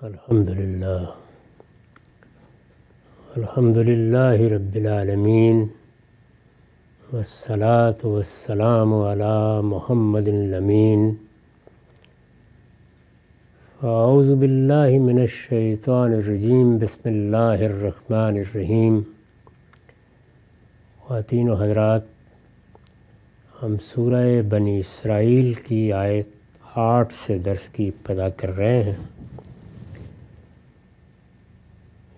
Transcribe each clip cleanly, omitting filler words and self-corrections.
الحمد للہ رب العالمین والصلاة والسلام علی محمد الامین اعوذ باللہ من الشیطان الرجیم بسم اللہ الرحمن الرحیم۔ خواتین و حضرات، ہم سورہ بنی اسرائیل کی آیت 8 سے درس کی ابتدا کر رہے ہیں۔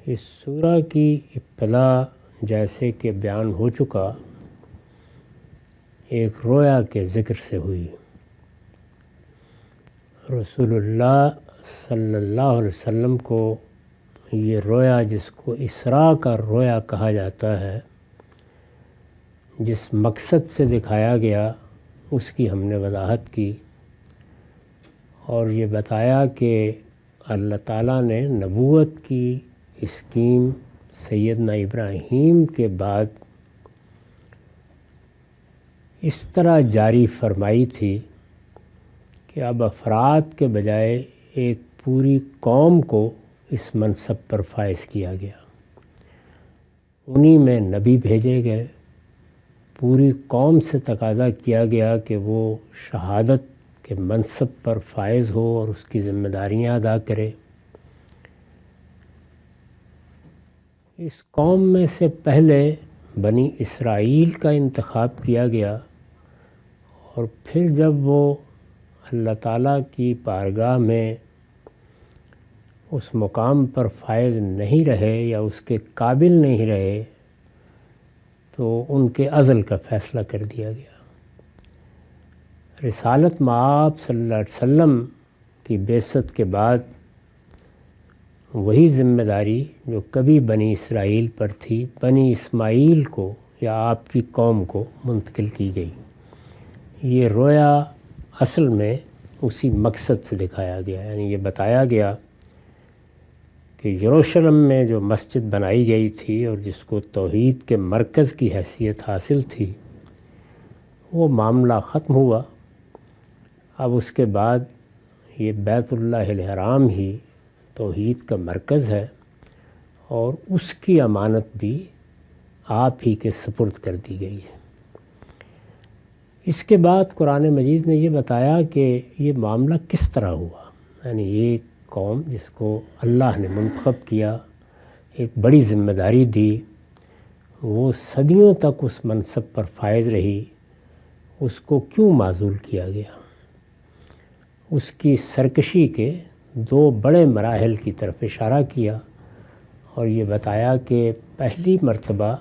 اس سورہ کی ابتدا جیسے کہ بیان ہو چکا ایک رویا کے ذکر سے ہوئی۔ رسول اللہ صلی اللہ علیہ وسلم کو یہ رویا، جس کو اسراء کا رویا کہا جاتا ہے، جس مقصد سے دکھایا گیا اس کی ہم نے وضاحت کی اور یہ بتایا کہ اللہ تعالیٰ نے نبوت کی اسکیم سیدنا ابراہیم کے بعد اس طرح جاری فرمائی تھی کہ اب افراد کے بجائے ایک پوری قوم کو اس منصب پر فائز کیا گیا۔ انہی میں نبی بھیجے گئے، پوری قوم سے تقاضا کیا گیا کہ وہ شہادت کے منصب پر فائز ہو اور اس کی ذمہ داریاں ادا کرے۔ اس قوم میں سے پہلے بنی اسرائیل کا انتخاب کیا گیا اور پھر جب وہ اللہ تعالیٰ کی بارگاہ میں اس مقام پر فائز نہیں رہے یا اس کے قابل نہیں رہے تو ان کے عزل کا فیصلہ کر دیا گیا۔ رسالت مآب صلی اللہ علیہ وسلم کی بعثت کے بعد وہی ذمہ داری جو کبھی بنی اسرائیل پر تھی، بنی اسماعیل کو یا آپ کی قوم کو منتقل کی گئی۔ یہ رویا اصل میں اسی مقصد سے دکھایا گیا، یعنی یہ بتایا گیا کہ یروشلم میں جو مسجد بنائی گئی تھی اور جس کو توحید کے مرکز کی حیثیت حاصل تھی، وہ معاملہ ختم ہوا۔ اب اس کے بعد یہ بیت اللہ الحرام ہی توحید کا مرکز ہے اور اس کی امانت بھی آپ ہی کے سپرد کر دی گئی ہے۔ اس کے بعد قرآن مجید نے یہ بتایا کہ یہ معاملہ کس طرح ہوا، یعنی یہ قوم جس کو اللہ نے منتخب کیا، ایک بڑی ذمہ داری دی، وہ صدیوں تک اس منصب پر فائز رہی، اس کو کیوں معزول کیا گیا؟ اس کی سرکشی کے 2 بڑے مراحل کی طرف اشارہ کیا اور یہ بتایا کہ پہلی مرتبہ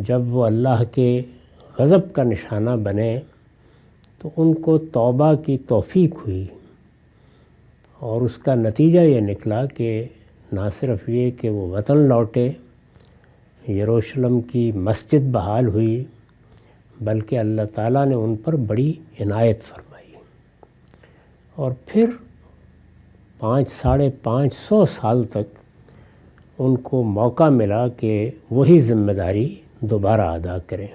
جب وہ اللہ کے غضب کا نشانہ بنے تو ان کو توبہ کی توفیق ہوئی اور اس کا نتیجہ یہ نکلا کہ نہ صرف یہ کہ وہ وطن لوٹے، یروشلم کی مسجد بحال ہوئی، بلکہ اللہ تعالیٰ نے ان پر بڑی عنایت فرمائی اور پھر 500 سال تک ان کو موقع ملا کہ وہی ذمہ داری دوبارہ ادا کریں۔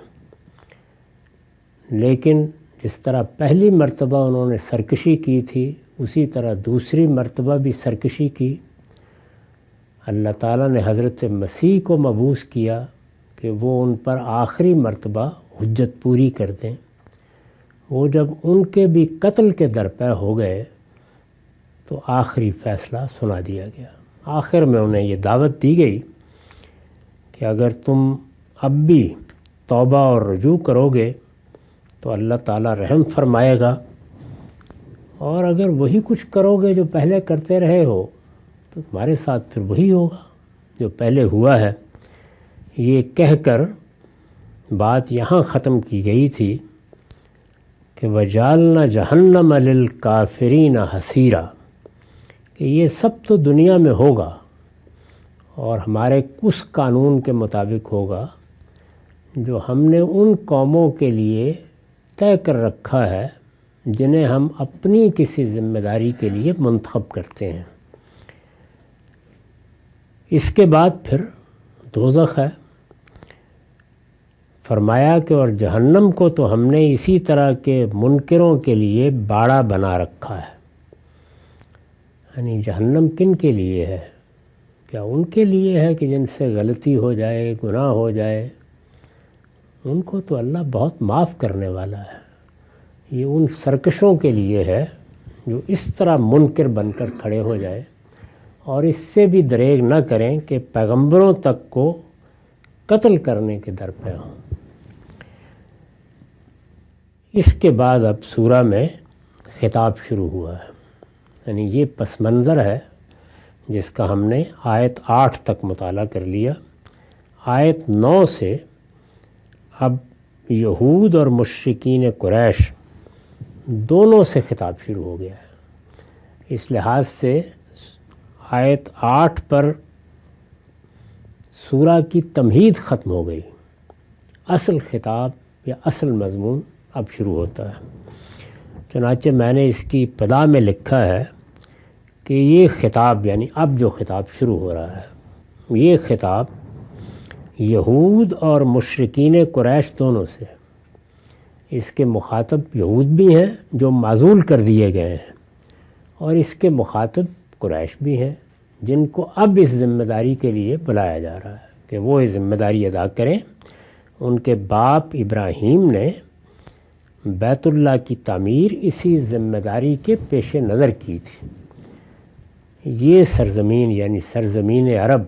لیکن جس طرح پہلی مرتبہ انہوں نے سرکشی کی تھی، اسی طرح دوسری مرتبہ بھی سرکشی کی۔ اللہ تعالیٰ نے حضرت مسیح کو مبعوث کیا کہ وہ ان پر آخری مرتبہ حجت پوری کر دیں۔ وہ جب ان کے بھی قتل کے درپے ہو گئے تو آخری فیصلہ سنا دیا گیا۔ آخر میں انہیں یہ دعوت دی گئی کہ اگر تم اب بھی توبہ اور رجوع کرو گے تو اللہ تعالیٰ رحم فرمائے گا، اور اگر وہی کچھ کرو گے جو پہلے کرتے رہے ہو تو تمہارے ساتھ پھر وہی ہوگا جو پہلے ہوا ہے۔ یہ کہہ کر بات یہاں ختم کی گئی تھی کہ وَجَعَلْنَا جَهَنَّمَ لِلْكَافِرِينَ حَصِيرًا، کہ یہ سب تو دنیا میں ہوگا اور ہمارے اس قانون کے مطابق ہوگا جو ہم نے ان قوموں کے لیے طے کر رکھا ہے جنہیں ہم اپنی کسی ذمہ داری کے لیے منتخب کرتے ہیں۔ اس کے بعد پھر دوزخ ہے۔ فرمایا کہ اور جہنم کو تو ہم نے اسی طرح کے منکروں کے لیے باڑا بنا رکھا ہے، یعنی جہنم کن کے لیے ہے؟ کیا ان کے لیے ہے کہ جن سے غلطی ہو جائے، گناہ ہو جائے؟ ان کو تو اللہ بہت معاف کرنے والا ہے۔ یہ ان سرکشوں کے لیے ہے جو اس طرح منکر بن کر کھڑے ہو جائے اور اس سے بھی دریغ نہ کریں کہ پیغمبروں تک کو قتل کرنے کے در پہ ہوں۔ اس کے بعد اب سورہ میں خطاب شروع ہوا ہے، یعنی یہ پس منظر ہے جس کا ہم نے آیت 8 تک مطالعہ کر لیا۔ آیت 9 سے اب یہود اور مشرکین قریش دونوں سے خطاب شروع ہو گیا ہے۔ اس لحاظ سے آیت 8 پر سورہ کی تمہید ختم ہو گئی، اصل خطاب یا اصل مضمون اب شروع ہوتا ہے۔ چنانچہ میں نے اس کی ابتدا میں لکھا ہے کہ یہ خطاب، یعنی اب جو خطاب شروع ہو رہا ہے، یہ خطاب یہود اور مشرکین قریش دونوں سے۔ اس کے مخاطب یہود بھی ہیں جو معزول کر دیے گئے ہیں، اور اس کے مخاطب قریش بھی ہیں جن کو اب اس ذمہ داری کے لیے بلایا جا رہا ہے کہ وہ یہ ذمہ داری ادا کریں۔ ان کے باپ ابراہیم نے بیت اللہ کی تعمیر اسی ذمہ داری کے پیش نظر کی تھی۔ یہ سرزمین یعنی سرزمین عرب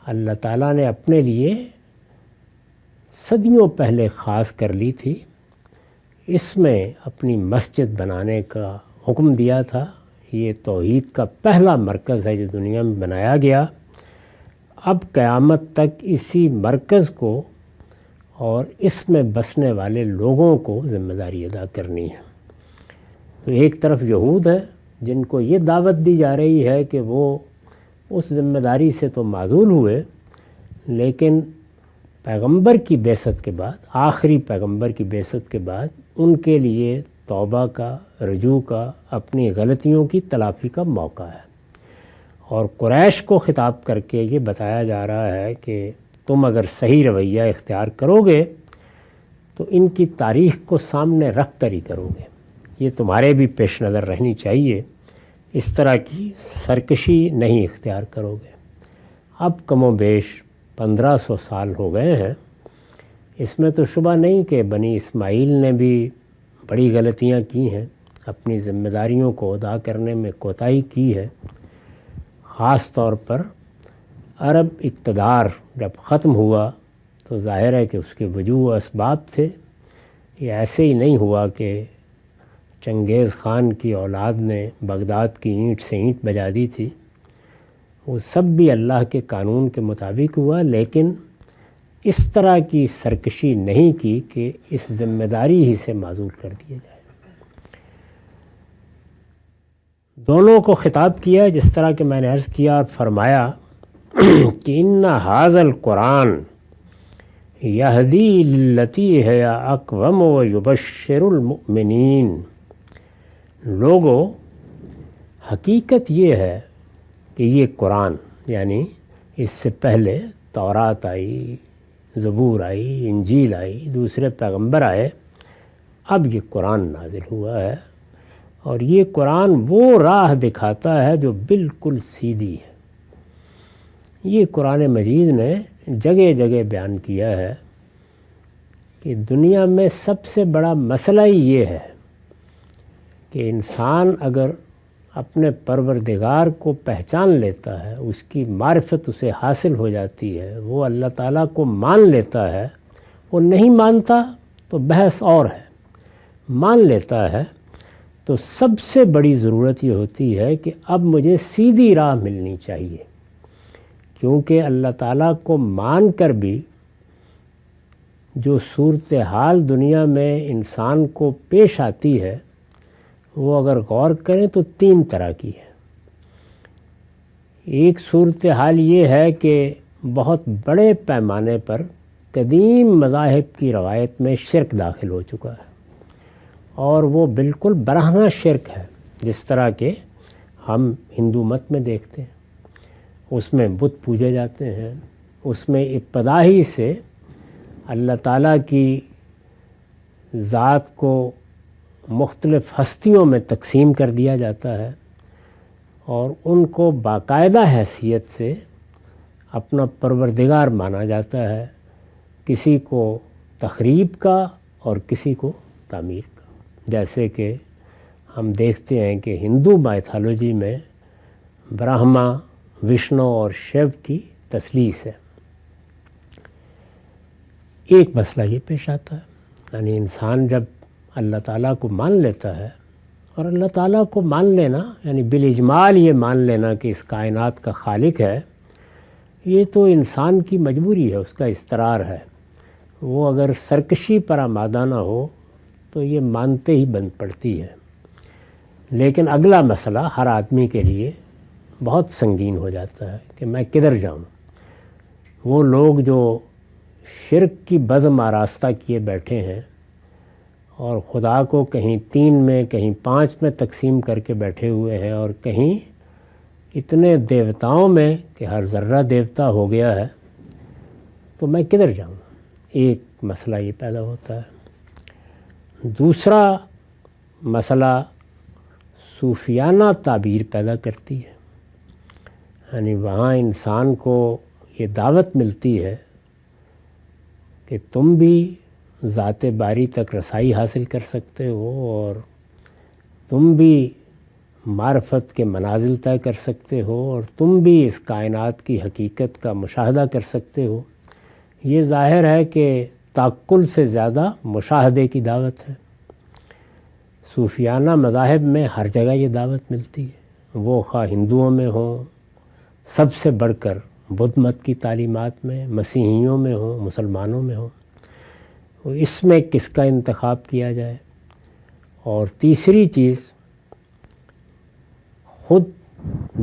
اللہ تعالیٰ نے اپنے لیے صدیوں پہلے خاص کر لی تھی۔ اس میں اپنی مسجد بنانے کا حکم دیا تھا۔ یہ توحید کا پہلا مرکز ہے جو دنیا میں بنایا گیا۔ اب قیامت تک اسی مرکز کو اور اس میں بسنے والے لوگوں کو ذمہ داری ادا کرنی ہے۔ تو ایک طرف یہود ہے جن کو یہ دعوت دی جا رہی ہے کہ وہ اس ذمہ داری سے تو معزول ہوئے، لیکن پیغمبر کی بعثت کے بعد، آخری پیغمبر کی بعثت کے بعد ان کے لیے توبہ کا، رجوع کا، اپنی غلطیوں کی تلافی کا موقع ہے۔ اور قریش کو خطاب کر کے یہ بتایا جا رہا ہے کہ تم اگر صحیح رویہ اختیار کرو گے تو ان کی تاریخ کو سامنے رکھ کر ہی کرو گے، یہ تمہارے بھی پیش نظر رہنی چاہیے، اس طرح کی سرکشی نہیں اختیار کرو گے۔ اب کم و بیش 1500 سال ہو گئے ہیں۔ اس میں تو شبہ نہیں کہ بنی اسماعیل نے بھی بڑی غلطیاں کی ہیں، اپنی ذمہ داریوں کو ادا کرنے میں کوتاہی کی ہے۔ خاص طور پر عرب اقتدار جب ختم ہوا تو ظاہر ہے کہ اس کے وجوہ و اسباب تھے۔ یہ ایسے ہی نہیں ہوا کہ چنگیز خان کی اولاد نے بغداد کی اینٹ سے اینٹ بجا دی تھی، وہ سب بھی اللہ کے قانون کے مطابق ہوا، لیکن اس طرح کی سرکشی نہیں کی کہ اس ذمہ داری ہی سے معزول کر دیا جائے۔ دونوں کو خطاب کیا جس طرح کہ میں نے عرض کیا اور فرمایا کہ ان ھذا القرآن یہدی للتی ہی اقوم ویبشر المؤمنین۔ لوگو، حقیقت یہ ہے کہ یہ قرآن، یعنی اس سے پہلے تورات آئی، زبور آئی، انجیل آئی، دوسرے پیغمبر آئے، اب یہ قرآن نازل ہوا ہے، اور یہ قرآن وہ راہ دکھاتا ہے جو بالکل سیدھی ہے۔ یہ قرآن مجید نے جگہ جگہ بیان کیا ہے کہ دنیا میں سب سے بڑا مسئلہ ہی یہ ہے کہ انسان اگر اپنے پروردگار کو پہچان لیتا ہے، اس کی معرفت اسے حاصل ہو جاتی ہے، وہ اللہ تعالیٰ کو مان لیتا ہے، وہ نہیں مانتا تو بحث اور ہے، مان لیتا ہے تو سب سے بڑی ضرورت یہ ہوتی ہے کہ اب مجھے سیدھی راہ ملنی چاہیے، کیونکہ اللہ تعالیٰ کو مان کر بھی جو صورتحال دنیا میں انسان کو پیش آتی ہے وہ اگر غور کریں تو 3 طرح کی ہے۔ ایک صورتحال یہ ہے کہ بہت بڑے پیمانے پر قدیم مذاہب کی روایت میں شرک داخل ہو چکا ہے، اور وہ بالکل برہنہ شرک ہے، جس طرح کہ ہم ہندو مت میں دیکھتے ہیں۔ اس میں بت پوجے جاتے ہیں، اس میں ابتدائی سے اللہ تعالیٰ کی ذات کو مختلف ہستیوں میں تقسیم کر دیا جاتا ہے، اور ان کو باقاعدہ حیثیت سے اپنا پروردگار مانا جاتا ہے، کسی کو تخریب کا اور کسی کو تعمیر کا۔ جیسے کہ ہم دیکھتے ہیں کہ ہندو مائتھالوجی میں برہما، وشنو اور شیو کی تثلیث ہے۔ ایک مسئلہ یہ پیش آتا ہے، یعنی انسان جب اللہ تعالیٰ کو مان لیتا ہے، اور اللہ تعالیٰ کو مان لینا یعنی بالاجمال یہ مان لینا کہ اس کائنات کا خالق ہے، یہ تو انسان کی مجبوری ہے، اس کا اضطرار ہے۔ وہ اگر سرکشی پر آمادہ نہ ہو تو یہ مانتے ہی بند پڑتی ہے۔ لیکن اگلا مسئلہ ہر آدمی کے لیے بہت سنگین ہو جاتا ہے کہ میں کدھر جاؤں۔ وہ لوگ جو شرک کی بزم آراستہ کیے بیٹھے ہیں اور خدا کو کہیں 3 میں کہیں 5 میں تقسیم کر کے بیٹھے ہوئے ہیں، اور کہیں اتنے دیوتاؤں میں کہ ہر ذرہ دیوتا ہو گیا ہے، تو میں کدھر جاؤں؟ ایک مسئلہ یہ پیدا ہوتا ہے۔ دوسرا مسئلہ صوفیانہ تعبیر پیدا کرتی ہے، یعنی وہاں انسان کو یہ دعوت ملتی ہے کہ تم بھی ذات باری تک رسائی حاصل کر سکتے ہو، اور تم بھی معرفت کے منازل طے کر سکتے ہو، اور تم بھی اس کائنات کی حقیقت کا مشاہدہ کر سکتے ہو۔ یہ ظاہر ہے کہ تعقل سے زیادہ مشاہدے کی دعوت ہے۔ صوفیانہ مذاہب میں ہر جگہ یہ دعوت ملتی ہے، وہ خواہ ہندوؤں میں ہوں، سب سے بڑھ کر بدھ مت کی تعلیمات میں، مسیحیوں میں ہوں، مسلمانوں میں ہوں۔ اس میں کس کا انتخاب کیا جائے؟ اور تیسری چیز، خود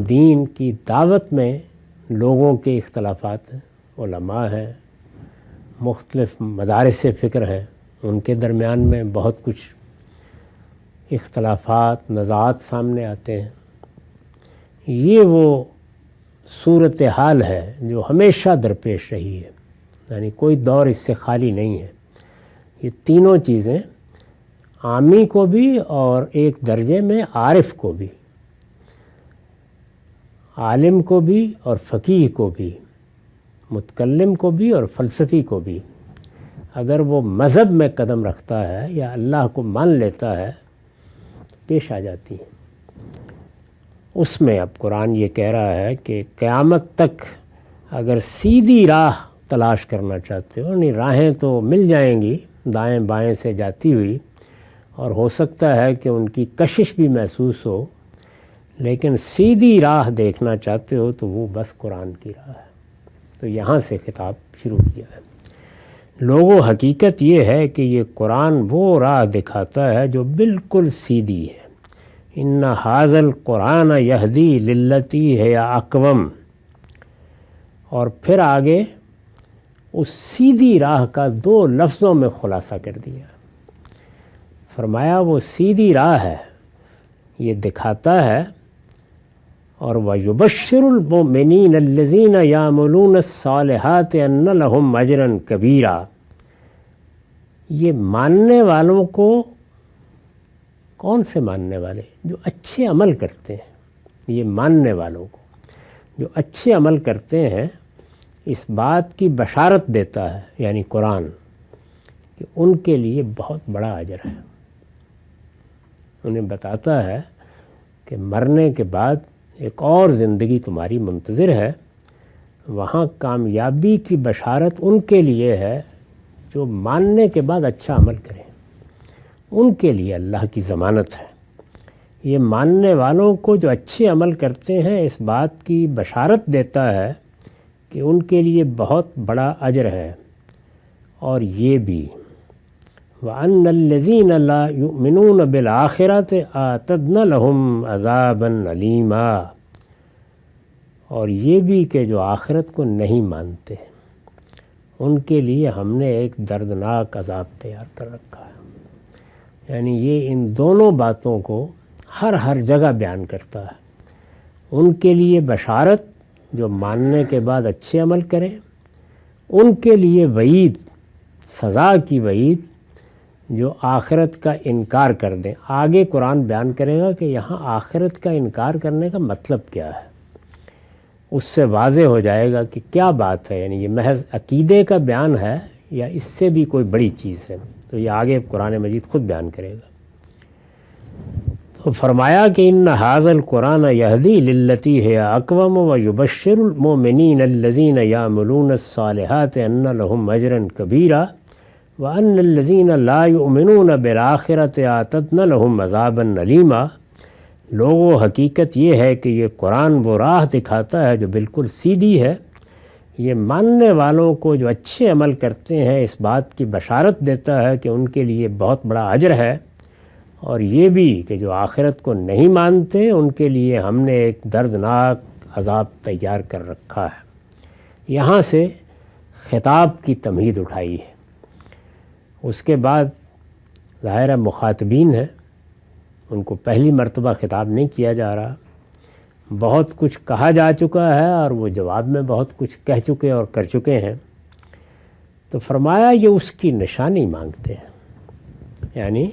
دین کی دعوت میں لوگوں کے اختلافات ہیں، علماء ہیں، مختلف مدارس فکر ہیں، ان کے درمیان میں بہت کچھ اختلافات، نزاعات سامنے آتے ہیں۔ یہ وہ صورتحال ہے جو ہمیشہ درپیش رہی ہے، یعنی کوئی دور اس سے خالی نہیں ہے۔ یہ تینوں چیزیں عامی کو بھی اور ایک درجے میں عارف کو بھی، عالم کو بھی اور فقیہ کو بھی، متکلم کو بھی اور فلسفی کو بھی، اگر وہ مذہب میں قدم رکھتا ہے یا اللہ کو مان لیتا ہے پیش آ جاتی ہیں۔ اس میں اب قرآن یہ کہہ رہا ہے کہ قیامت تک اگر سیدھی راہ تلاش کرنا چاہتے ہو، یعنی راہیں تو مل جائیں گی دائیں بائیں سے جاتی ہوئی، اور ہو سکتا ہے کہ ان کی کشش بھی محسوس ہو، لیکن سیدھی راہ دیکھنا چاہتے ہو تو وہ بس قرآن کی راہ ہے۔ تو یہاں سے خطاب شروع کیا ہے۔ لوگوں، حقیقت یہ ہے کہ یہ قرآن وہ راہ دکھاتا ہے جو بالکل سیدھی ہے۔ ان ھذا القرآن یہدی للتی ہے اقوم، اور پھر آگے اس سیدھی راہ کا 2 لفظوں میں خلاصہ کر دیا، فرمایا وہ سیدھی راہ ہے، یہ دکھاتا ہے، اور وَيُبَشِّرُ الْمُؤْمِنِينَ الَّذِينَ يَعْمَلُونَ الصَّالِحَاتِ أَنَّ لَهُمْ أَجْرًا كَبِيرًا۔ یہ ماننے والوں کو، کون سے ماننے والے؟ جو اچھے عمل کرتے ہیں۔ یہ ماننے والوں کو جو اچھے عمل کرتے ہیں اس بات کی بشارت دیتا ہے، یعنی قرآن، کہ ان کے لیے بہت بڑا اجر ہے۔ انہیں بتاتا ہے کہ مرنے کے بعد ایک اور زندگی تمہاری منتظر ہے، وہاں کامیابی کی بشارت ان کے لیے ہے جو ماننے کے بعد اچھا عمل کریں، ان کے لیے اللہ کی ضمانت ہے۔ یہ ماننے والوں کو جو اچھے عمل کرتے ہیں اس بات کی بشارت دیتا ہے کہ ان کے لیے بہت بڑا اجر ہے۔ اور یہ بھی وَأَنَّ الَّذِينَ لَا يُؤْمِنُونَ بِالْآخِرَةِ أَعْتَدْنَا لَهُمْ عَذَابًا أَلِيمًا، اور یہ بھی کہ جو آخرت کو نہیں مانتے ان کے لیے ہم نے ایک دردناک عذاب تیار کر رکھا ہے۔ یعنی یہ ان دونوں باتوں کو ہر جگہ بیان کرتا ہے۔ ان کے لیے بشارت جو ماننے کے بعد اچھے عمل کریں، ان کے لیے وعید، سزا کی وعید جو آخرت کا انکار کر دیں۔ آگے قرآن بیان کرے گا کہ یہاں آخرت کا انکار کرنے کا مطلب کیا ہے، اس سے واضح ہو جائے گا کہ کیا بات ہے، یعنی یہ محض عقیدے کا بیان ہے یا اس سے بھی کوئی بڑی چیز ہے، تو یہ آگے قرآن مجید خود بیان کرے گا۔ تو فرمایا کہ ان ھذا القرآن یہدی للتی ہی اقوم ویبشر المؤمنین الذین یعملون الصالحات ان لهم اجرا کبیرا وان الذین لا یؤمنون بالآخرۃ اعتدنا لهم عذابا علیما۔ لوگوں، حقیقت یہ ہے کہ یہ قرآن وہ راہ دکھاتا ہے جو بالکل سیدھی ہے، یہ ماننے والوں کو جو اچھے عمل کرتے ہیں اس بات کی بشارت دیتا ہے کہ ان کے لیے بہت بڑا اجر ہے، اور یہ بھی کہ جو آخرت کو نہیں مانتے ان کے لیے ہم نے ایک دردناک عذاب تیار کر رکھا ہے۔ یہاں سے خطاب کی تمہید اٹھائی ہے۔ اس کے بعد ظاہر مخاطبین ہیں، ان کو پہلی مرتبہ خطاب نہیں کیا جا رہا، بہت کچھ کہا جا چکا ہے اور وہ جواب میں بہت کچھ کہہ چکے اور کر چکے ہیں۔ تو فرمایا یہ اس کی نشانی مانگتے ہیں، یعنی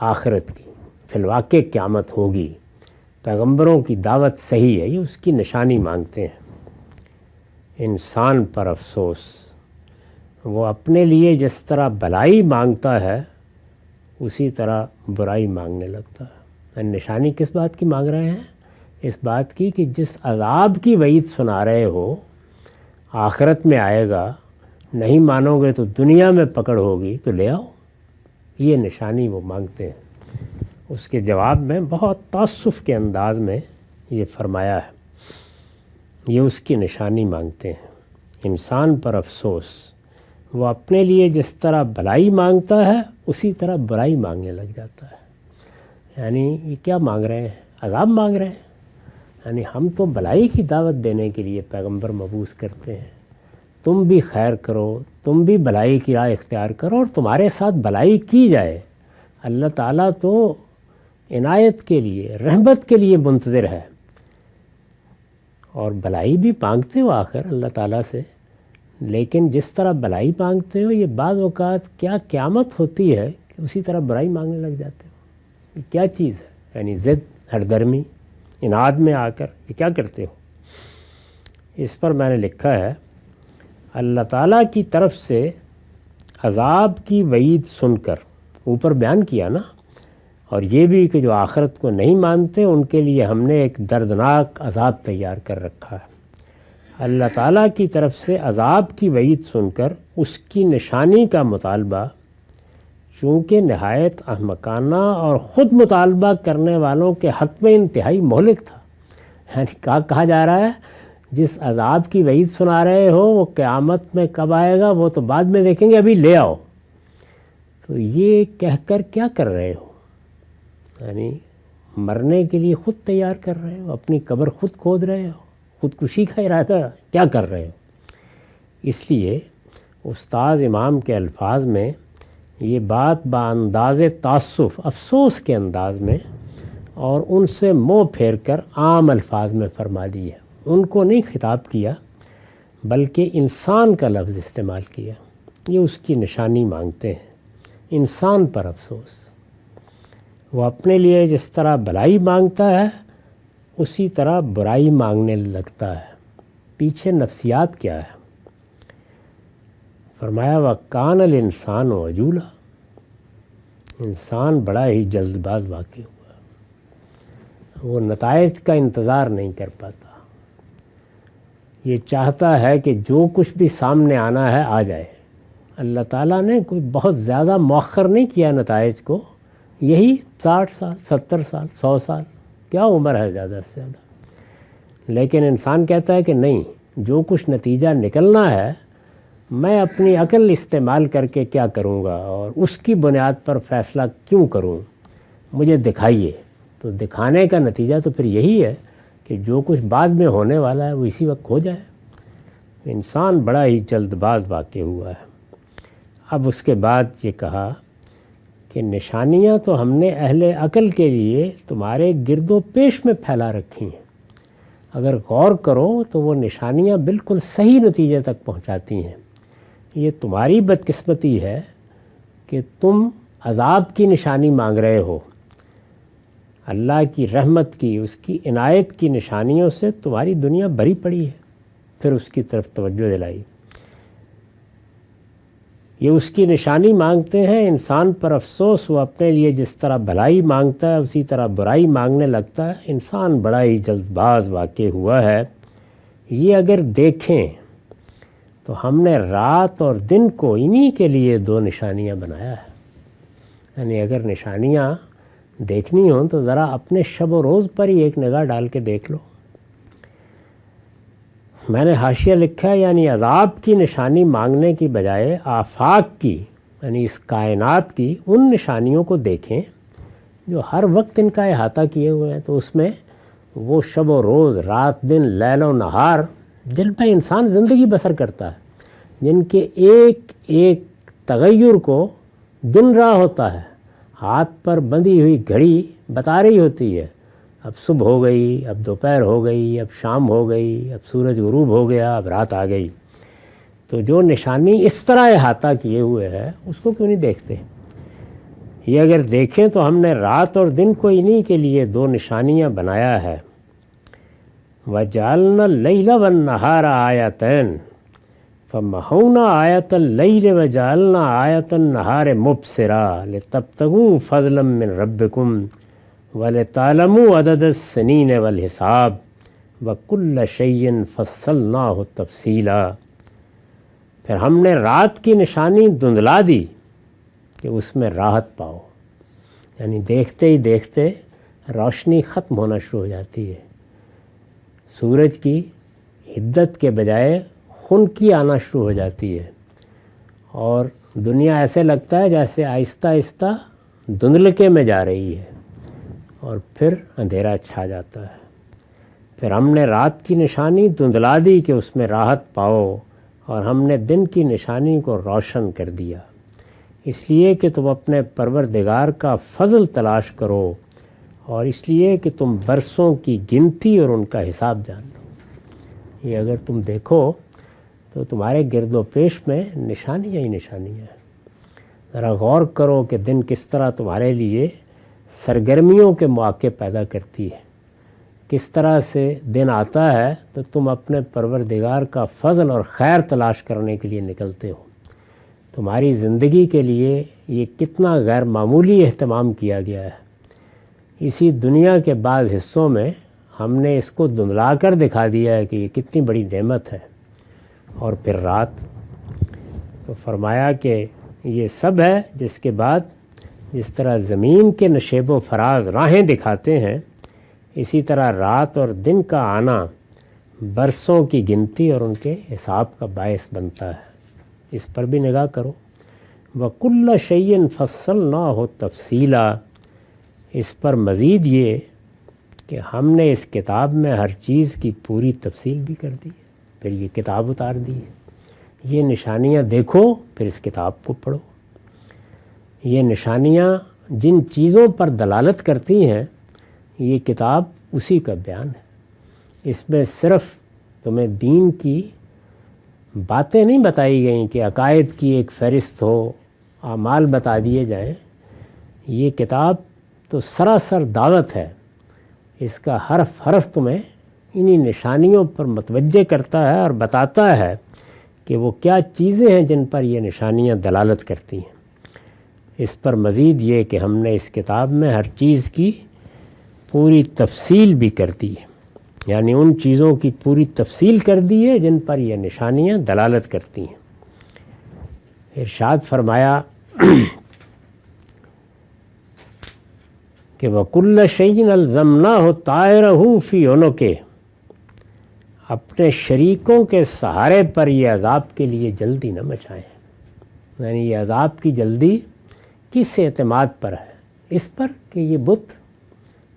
آخرت کی، فی الواقع قیامت ہوگی، پیغمبروں کی دعوت صحیح ہے، یہ اس کی نشانی مانگتے ہیں۔ انسان پر افسوس، وہ اپنے لیے جس طرح بھلائی مانگتا ہے اسی طرح برائی مانگنے لگتا ہے۔ نشانی کس بات کی مانگ رہے ہیں؟ اس بات کی کہ جس عذاب کی وعید سنا رہے ہو آخرت میں آئے گا، نہیں مانو گے تو دنیا میں پکڑ ہوگی، تو لے آؤ، یہ نشانی وہ مانگتے ہیں۔ اس کے جواب میں بہت تاسف کے انداز میں یہ فرمایا ہے، یہ اس کی نشانی مانگتے ہیں۔ انسان پر افسوس، وہ اپنے لیے جس طرح بھلائی مانگتا ہے اسی طرح برائی مانگنے لگ جاتا ہے۔ یعنی یہ کیا مانگ رہے ہیں؟ عذاب مانگ رہے ہیں۔ یعنی ہم تو بھلائی کی دعوت دینے کے لیے پیغمبر مبعوث کرتے ہیں، تم بھی خیر کرو، تم بھی بھلائی کی راہ اختیار کرو اور تمہارے ساتھ بھلائی کی جائے۔ اللہ تعالیٰ تو عنایت کے لیے، رحمت کے لیے منتظر ہے، اور بھلائی بھی مانگتے ہو آخر اللہ تعالیٰ سے، لیکن جس طرح بھلائی مانگتے ہو یہ بعض اوقات کیا قیامت ہوتی ہے کہ اسی طرح برائی مانگنے لگ جاتے ہو۔ یہ کیا چیز ہے؟ یعنی ضد، ہردرمی، اناد میں آ کر یہ کیا کرتے ہو؟ اس پر میں نے لکھا ہے، اللہ تعالیٰ کی طرف سے عذاب کی وعید سن کر، اوپر بیان کیا نا، اور یہ بھی کہ جو آخرت کو نہیں مانتے ان کے لیے ہم نے ایک دردناک عذاب تیار کر رکھا ہے۔ اللہ تعالیٰ کی طرف سے عذاب کی وعید سن کر اس کی نشانی کا مطالبہ، چونکہ نہایت احمقانہ اور خود مطالبہ کرنے والوں کے حق میں انتہائی مہلک تھا۔ یعنی کہا جا رہا ہے جس عذاب کی وعید سنا رہے ہو وہ قیامت میں کب آئے گا وہ تو بعد میں دیکھیں گے، ابھی لے آؤ۔ تو یہ کہہ کر کیا کر رہے ہو؟ یعنی مرنے کے لیے خود تیار کر رہے ہو، اپنی قبر خود کھود رہے ہو، خودکشی کا ارادہ کیا کر رہے ہو؟ اس لیے استاذ امام کے الفاظ میں یہ بات بانداز تاسف، افسوس کے انداز میں اور ان سے منہ پھیر کر عام الفاظ میں فرما دی ہے۔ ان کو نہیں خطاب کیا بلکہ انسان کا لفظ استعمال کیا۔ یہ اس کی نشانی مانگتے ہیں، انسان پر افسوس، وہ اپنے لیے جس طرح بھلائی مانگتا ہے اسی طرح برائی مانگنے لگتا ہے۔ پیچھے نفسیات کیا ہے؟ فرمایا وَكَانَ الْإِنسَانُ عَجُولًا، انسان بڑا ہی جلد باز واقع ہوا، وہ نتائج کا انتظار نہیں کر پاتا، یہ چاہتا ہے کہ جو کچھ بھی سامنے آنا ہے آ جائے۔ اللہ تعالیٰ نے کوئی بہت زیادہ مؤخر نہیں کیا نتائج کو، یہی 60 سال، 70 سال، 100 سال، کیا عمر ہے زیادہ سے زیادہ؟ لیکن انسان کہتا ہے کہ نہیں، جو کچھ نتیجہ نکلنا ہے میں اپنی عقل استعمال کر کے کیا کروں گا اور اس کی بنیاد پر فیصلہ کیوں کروں، مجھے دکھائیے۔ تو دکھانے کا نتیجہ تو پھر یہی ہے کہ جو کچھ بعد میں ہونے والا ہے وہ اسی وقت ہو جائے۔ انسان بڑا ہی جلد باز واقع ہوا ہے۔ اب اس کے بعد یہ کہا کہ نشانیاں تو ہم نے اہل عقل کے لیے تمہارے گرد و پیش میں پھیلا رکھی ہیں، اگر غور کرو تو وہ نشانیاں بالکل صحیح نتیجے تک پہنچاتی ہیں۔ یہ تمہاری بدقسمتی ہے کہ تم عذاب کی نشانی مانگ رہے ہو، اللہ کی رحمت کی، اس کی عنایت کی نشانیوں سے تمہاری دنیا بھری پڑی ہے، پھر اس کی طرف توجہ دلائی۔ یہ اس کی نشانی مانگتے ہیں، انسان پر افسوس، وہ اپنے لیے جس طرح بھلائی مانگتا ہے اسی طرح برائی مانگنے لگتا ہے۔ انسان بڑا ہی جلد باز واقع ہوا ہے۔ یہ اگر دیکھیں تو ہم نے رات اور دن کو انہی کے لیے دو نشانیاں بنایا ہے۔ یعنی اگر نشانیاں دیکھنی ہوں تو ذرا اپنے شب و روز پر ہی ایک نگاہ ڈال کے دیکھ لو۔ میں نے حاشیہ لکھا ہے، یعنی عذاب کی نشانی مانگنے کی بجائے آفاق کی، یعنی اس کائنات کی ان نشانیوں کو دیکھیں جو ہر وقت ان کا احاطہ کیے ہوئے ہیں۔ تو اس میں وہ شب و روز، رات دن، لیل و نہار جن پہ انسان زندگی بسر کرتا ہے، جن کے ایک ایک تغیر کو گن رہا ہوتا ہے، ہاتھ پر بندھی ہوئی گھڑی بتا رہی ہوتی ہے اب صبح ہو گئی، اب دوپہر ہو گئی، اب شام ہو گئی، اب سورج غروب ہو گیا، اب رات آ گئی۔ تو جو نشانی اس طرح احاطہ کیے ہوئے ہے اس کو کیوں نہیں دیکھتے؟ یہ اگر دیکھیں تو ہم نے رات اور دن کو انہی کے لیے دو نشانیاں بنایا ہے۔ وَجَعَلْنَا اللَّيْلَ وَالنَّهَارَ آیَتَيْنِ فَمَحَوْنَا آیَةَ اللَّيْلِ وَجَعَلْنَا آیَةَ النَّهَارِ مُبْصِرًا لِتَبْتَغُوا فَضْلًا مِّن رَبِّكُمْ وَلِتَعْلَمُوا عَدَدَ السِّنِينَ وَالْحِسَابَ وَكُلَّ شَيْءٍ فَصَّلْنَاهُ تَفْصِيلًا۔ پھر ہم نے رات کی نشانی دھندلا دی کہ اس میں راحت پاؤ، یعنی دیکھتے ہی دیکھتے روشنی ختم ہونا شروع ہو جاتی ہے، سورج کی حدت کے بجائے خنکی آنا شروع ہو جاتی ہے، اور دنیا ایسے لگتا ہے جیسے آہستہ آہستہ دھندلکے میں جا رہی ہے، اور پھر اندھیرا چھا جاتا ہے۔ پھر ہم نے رات کی نشانی دھندلا دی کہ اس میں راحت پاؤ، اور ہم نے دن کی نشانی کو روشن کر دیا، اس لیے کہ تم اپنے پروردگار کا فضل تلاش کرو، اور اس لیے کہ تم برسوں کی گنتی اور ان کا حساب جان لو۔ یہ اگر تم دیکھو تو تمہارے گرد و پیش میں نشانیاں ہی نشانیاں ہیں۔ ذرا غور کرو کہ دن کس طرح تمہارے لیے سرگرمیوں کے مواقع پیدا کرتی ہے، کس طرح سے دن آتا ہے تو تم اپنے پروردگار کا فضل اور خیر تلاش کرنے کے لیے نکلتے ہو۔ تمہاری زندگی کے لیے یہ کتنا غیر معمولی اہتمام کیا گیا ہے۔ اسی دنیا کے بعض حصوں میں ہم نے اس کو دھندلا کر دکھا دیا ہے کہ یہ کتنی بڑی نعمت ہے۔ اور پھر رات، تو فرمایا کہ یہ سب ہے جس کے بعد جس طرح زمین کے نشیب و فراز راہیں دکھاتے ہیں، اسی طرح رات اور دن کا آنا برسوں کی گنتی اور ان کے حساب کا باعث بنتا ہے۔ اس پر بھی نگاہ کرو۔ وَكُلَّ شَيْءٍ فَصَّلْنَاهُ تَفْصِيلًا۔ اس پر مزید یہ کہ ہم نے اس کتاب میں ہر چیز کی پوری تفصیل بھی کر دی ہے، پھر یہ کتاب اتار دی ہے۔ یہ نشانیاں دیکھو، پھر اس کتاب کو پڑھو۔ یہ نشانیاں جن چیزوں پر دلالت کرتی ہیں، یہ کتاب اسی کا بیان ہے۔ اس میں صرف تمہیں دین کی باتیں نہیں بتائی گئیں کہ عقائد کی ایک فہرست ہو، اعمال بتا دیے جائیں۔ یہ کتاب تو سراسر دعوت ہے، اس کا حرف حرف تمہیں انہی نشانیوں پر متوجہ کرتا ہے اور بتاتا ہے کہ وہ کیا چیزیں ہیں جن پر یہ نشانیاں دلالت کرتی ہیں۔ اس پر مزید یہ کہ ہم نے اس کتاب میں ہر چیز کی پوری تفصیل بھی کر دی ہے، یعنی ان چیزوں کی پوری تفصیل کر دی ہے جن پر یہ نشانیاں دلالت کرتی ہیں۔ ارشاد فرمایا کہ وَكُلَّ شَيْءٍ أَلْزَمْنَاهُ طَائِرَهُ فِي عُنُقِهِ۔ اپنے شریکوں کے سہارے پر یہ عذاب کے لیے جلدی نہ مچائیں، یعنی یہ عذاب کی جلدی کس اعتماد پر ہے؟ اس پر کہ یہ بت،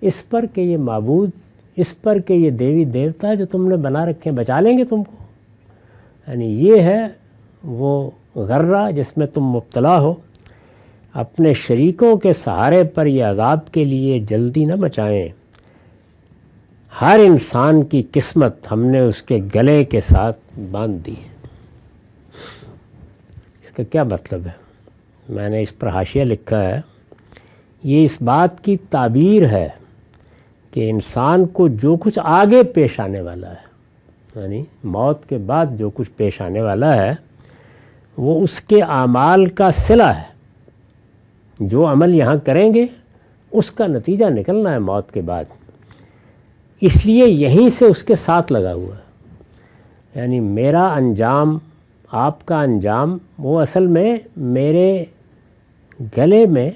اس پر کہ یہ معبود، اس پر کہ یہ دیوی دیوتا جو تم نے بنا رکھے بچا لیں گے تم کو؟ یعنی یہ ہے وہ غرہ جس میں تم مبتلا ہو۔ اپنے شریکوں کے سہارے پر یہ عذاب کے لیے جلدی نہ مچائیں۔ ہر انسان کی قسمت ہم نے اس کے گلے کے ساتھ باندھ دی ہے۔ اس کا کیا مطلب ہے؟ میں نے اس پر حاشیہ لکھا ہے، یہ اس بات کی تعبیر ہے کہ انسان کو جو کچھ آگے پیش آنے والا ہے، یعنی موت کے بعد جو کچھ پیش آنے والا ہے وہ اس کے اعمال کا صلہ ہے۔ جو عمل یہاں کریں گے اس کا نتیجہ نکلنا ہے موت کے بعد، اس لیے یہیں سے اس کے ساتھ لگا ہوا ہے۔ یعنی میرا انجام، آپ کا انجام، وہ اصل میں میرے گلے میں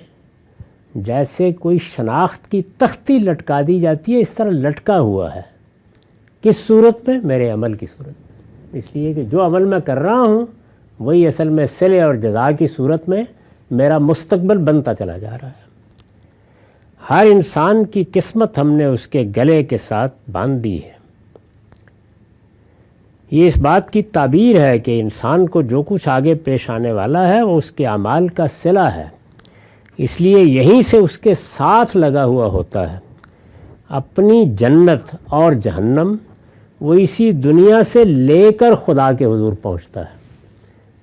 جیسے کوئی شناخت کی تختی لٹکا دی جاتی ہے، اس طرح لٹکا ہوا ہے۔ کس صورت میں؟ میرے عمل کی صورت میں۔ اس لیے کہ جو عمل میں کر رہا ہوں وہی اصل میں صلے اور جزا کی صورت میں میرا مستقبل بنتا چلا جا رہا ہے۔ ہر انسان کی قسمت ہم نے اس کے گلے کے ساتھ باندھ دی ہے۔ یہ اس بات کی تعبیر ہے کہ انسان کو جو کچھ آگے پیش آنے والا ہے وہ اس کے اعمال کا صلہ ہے، اس لیے یہیں سے اس کے ساتھ لگا ہوا ہوتا ہے۔ اپنی جنت اور جہنم وہ اسی دنیا سے لے کر خدا کے حضور پہنچتا ہے،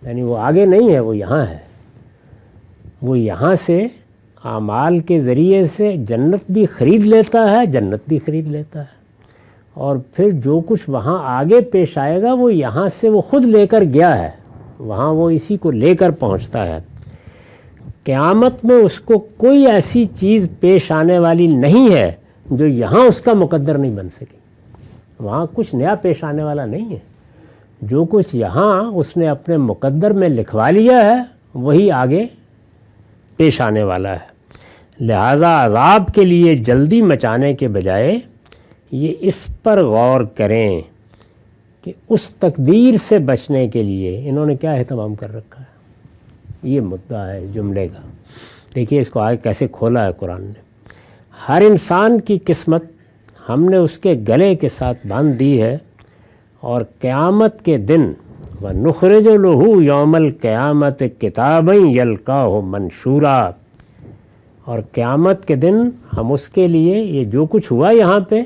یعنی وہ آگے نہیں ہے، وہ یہاں ہے۔ وہ یہاں سے اعمال کے ذریعے سے جنت بھی خرید لیتا ہے، جنت بھی خرید لیتا ہے، اور پھر جو کچھ وہاں آگے پیش آئے گا وہ یہاں سے وہ خود لے کر گیا ہے، وہاں وہ اسی کو لے کر پہنچتا ہے۔ قیامت میں اس کو کوئی ایسی چیز پیش آنے والی نہیں ہے جو یہاں اس کا مقدر نہیں بن سکی۔ وہاں کچھ نیا پیش آنے والا نہیں ہے، جو کچھ یہاں اس نے اپنے مقدر میں لکھوا لیا ہے وہی آگے پیش آنے والا ہے۔ لہٰذا عذاب کے لیے جلدی مچانے کے بجائے یہ اس پر غور کریں کہ اس تقدیر سے بچنے کے لیے انہوں نے کیا اہتمام کر رکھا ہے۔ یہ مدعا ہے اس جملے کا۔ دیکھیے اس کو آگے کیسے کھولا ہے قرآن نے۔ ہر انسان کی قسمت ہم نے اس کے گلے کے ساتھ باندھ دی ہے، اور قیامت کے دن وَنُخْرِجُ لَهُ يَوْمَ الْقِيَامَةِ كِتَابًا يَلْقَاهُ مَنشُورًا، اور قیامت کے دن ہم اس کے لیے یہ جو کچھ ہوا یہاں پہ،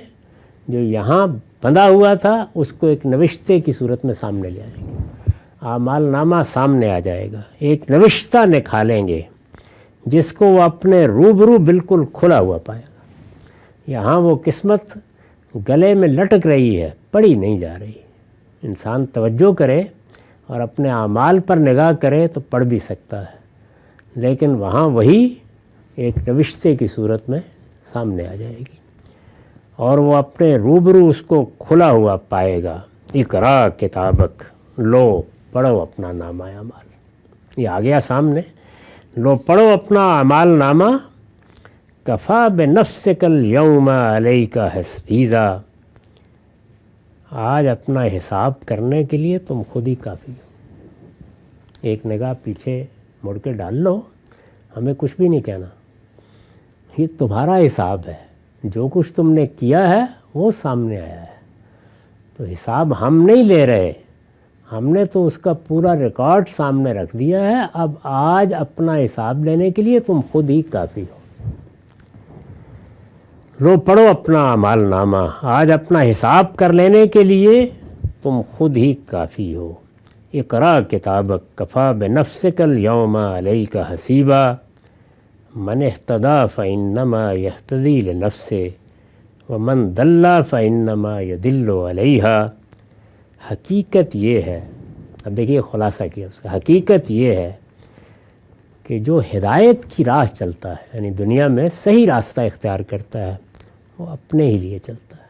جو یہاں بندھا ہوا تھا، اس کو ایک نوشتے کی صورت میں سامنے لے آئیں گے۔ اعمال نامہ سامنے آ جائے گا، ایک نوشتہ نکھالیں گے جس کو وہ اپنے روبرو بالکل کھلا ہوا پائے گا۔ یہاں وہ قسمت گلے میں لٹک رہی ہے، پڑھی نہیں جا رہی۔ انسان توجہ کرے اور اپنے اعمال پر نگاہ کرے تو پڑھ بھی سکتا ہے، لیکن وہاں وہی ایک نوشتے کی صورت میں سامنے آ جائے گی، اور وہ اپنے روبرو اس کو کھلا ہوا پائے گا۔ اقرا کتابک، لو پڑھو اپنا نامہ اعمال۔ یہ آ گیا سامنے، لو پڑھو اپنا اعمال نامہ۔ کفا بنفسک الیوم علیک حسیبا، آج اپنا حساب کرنے کے لیے تم خود ہی کافی ہو۔ ایک نگاہ پیچھے مڑ کے ڈال لو، ہمیں کچھ بھی نہیں کہنا، یہ تمہارا حساب ہے، جو کچھ تم نے کیا ہے وہ سامنے آیا ہے۔ تو حساب ہم نہیں لے رہے، ہم نے تو اس کا پورا ریکارڈ سامنے رکھ دیا ہے۔ اب آج اپنا حساب لینے کے لیے تم خود ہی کافی ہو۔ لو پڑھو اپنا اعمال نامہ، آج اپنا حساب کر لینے کے لیے تم خود ہی کافی ہو۔ اقرا کتابک کفا بنفسک الیوم علیک حسیبا، من اہتدی فانما یہتدی لنفسہ ومن ضل فانما یضل علیہا۔ حقیقت یہ ہے، اب دیکھیے خلاصہ کیا اس کا، حقیقت یہ ہے کہ جو ہدایت کی راہ چلتا ہے، یعنی دنیا میں صحیح راستہ اختیار کرتا ہے، وہ اپنے ہی لیے چلتا ہے،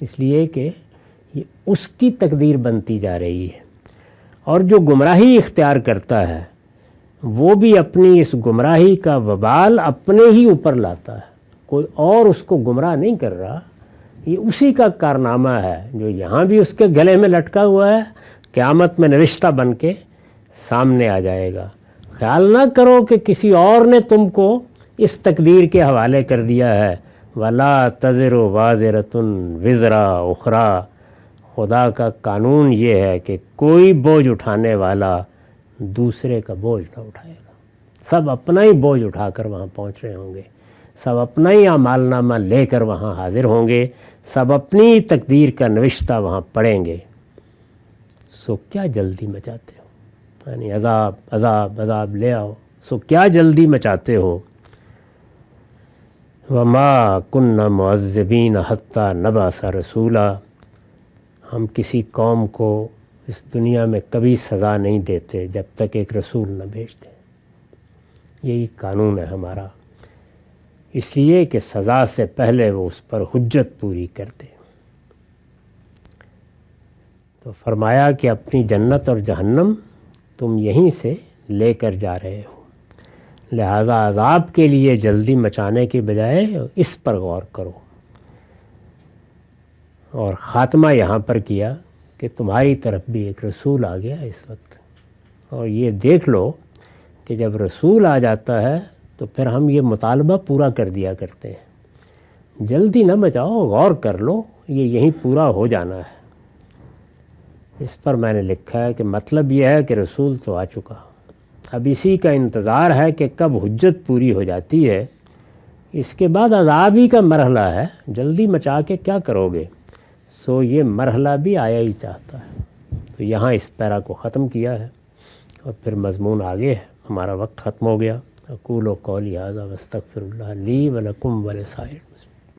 اس لیے کہ یہ اس کی تقدیر بنتی جا رہی ہے۔ اور جو گمراہی اختیار کرتا ہے وہ بھی اپنی اس گمراہی کا وبال اپنے ہی اوپر لاتا ہے، کوئی اور اس کو گمراہ نہیں کر رہا، یہ اسی کا کارنامہ ہے جو یہاں بھی اس کے گلے میں لٹکا ہوا ہے، قیامت میں نوشتہ بن کے سامنے آ جائے گا۔ خیال نہ کرو کہ کسی اور نے تم کو اس تقدیر کے حوالے کر دیا ہے۔ وَلَا تَزِرُ وَازِرَةٌ وِزْرَ أُخْرَىٰ، خدا کا قانون یہ ہے کہ کوئی بوجھ اٹھانے والا دوسرے کا بوجھ نہ اٹھائے گا۔ سب اپنا ہی بوجھ اٹھا کر وہاں پہنچ رہے ہوں گے، سب اپنا ہی اعمال نامہ لے کر وہاں حاضر ہوں گے، سب اپنی تقدیر کا نوشتہ وہاں پڑھیں گے۔ سو کیا جلدی مچاتے ہو؟ یعنی عذاب عذاب عذاب لے آؤ، سو کیا جلدی مچاتے ہو؟ وما كنا معذبین حتی نبعث رسولا، ہم کسی قوم کو اس دنیا میں کبھی سزا نہیں دیتے جب تک ایک رسول نہ بھیجتے. یہی قانون ہے ہمارا، اس لیے کہ سزا سے پہلے وہ اس پر حجت پوری کرتے. تو فرمایا کہ اپنی جنت اور جہنم تم یہیں سے لے کر جا رہے ہو، لہٰذا عذاب کے لیے جلدی مچانے کے بجائے اس پر غور کرو. اور خاتمہ یہاں پر کیا کہ تمہاری طرف بھی ایک رسول آ گیا اس وقت، اور یہ دیکھ لو کہ جب رسول آ جاتا ہے تو پھر ہم یہ مطالبہ پورا کر دیا کرتے ہیں، جلدی نہ مچاؤ، غور کر لو، یہ یہیں پورا ہو جانا ہے. اس پر میں نے لکھا ہے کہ مطلب یہ ہے کہ رسول تو آ چکا، اب اسی کا انتظار ہے کہ کب حجت پوری ہو جاتی ہے. اس کے بعد عذاب ہی کا مرحلہ ہے، جلدی مچا کے کیا کرو گے؟ سو یہ مرحلہ بھی آیا ہی چاہتا ہے. تو یہاں اس پیرا کو ختم کیا ہے اور پھر مضمون آگے ہے. ہمارا وقت ختم ہو گیا. اقول قولی ھذا واستغفر اللہ لی ولکم ولسائر المسلمین.